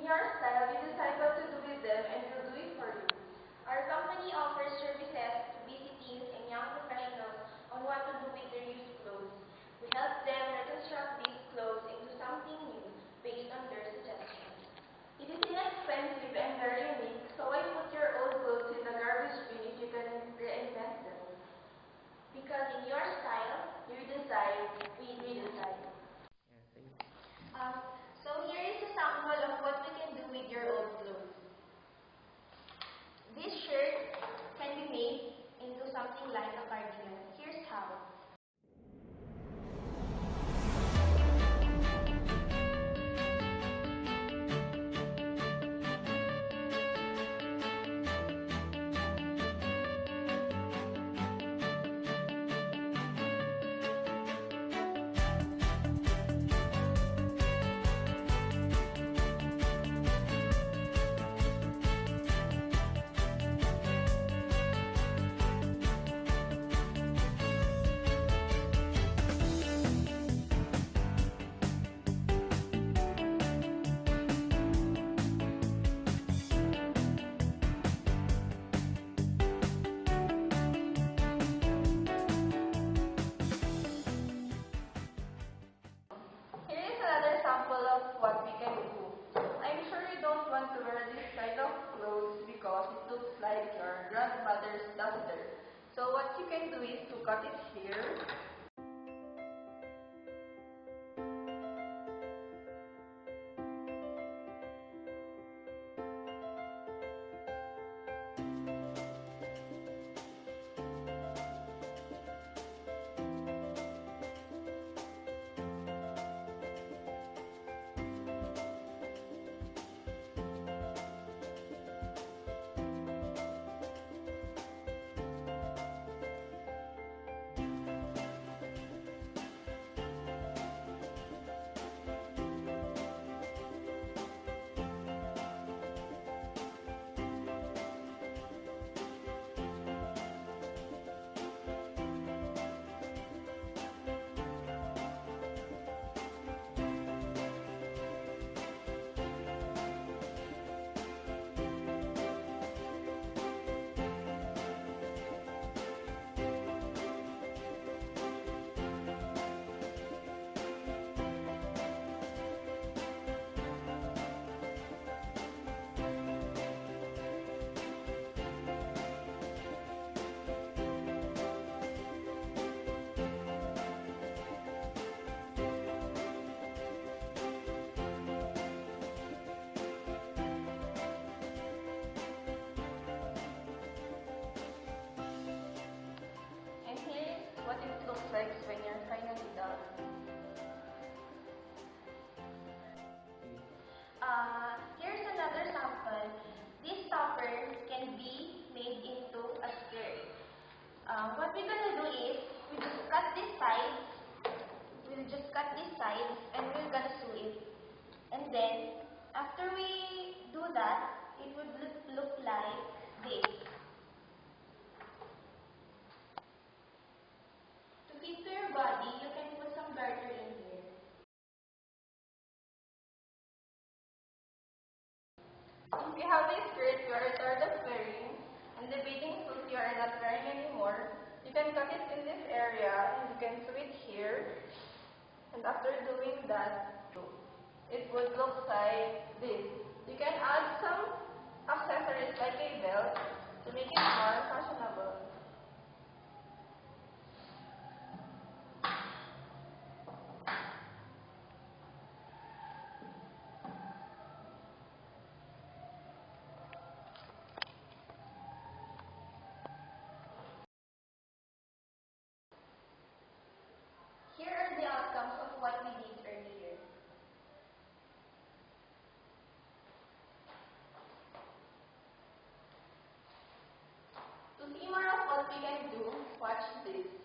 your style, you decide what to do with them and we'll do it for you. Our company offers services to busy teens and young professionals on what to do with their used clothes. We help them reconstruct these clothes into something new based on their suggestions. It is inexpensive and very unique, so why put your old clothes in the garbage bin if you can reinvent them? Because in your style, You decide, we decide. Yes, So here is a sample of what we can do with your old clothes. This shirt can be made into something like a cardigan. Here's how. Here is another sample of what we can do. I'm sure you don't want to wear this kind of clothes because it looks like your grandmother's duster. So what you can do is to cut it here. And here is what it looks like when you're finally done. Here's another sample. This topper can be made into a skirt. What we're gonna do is, we just cut this side. We'll just cut this side and we're gonna sew it. And then, after we do that, it would look like this. To fit to your body, you can put some garter in here. If you have this skirt you are tired of wearing, and the bathing suit you are not wearing anymore, you can cut it in this area and you can sew it here. And after doing that, it would look like this. You can add some accessories like a belt to make it more fashionable. Here are the outcomes of what we did earlier. To see more of what we can do, watch this.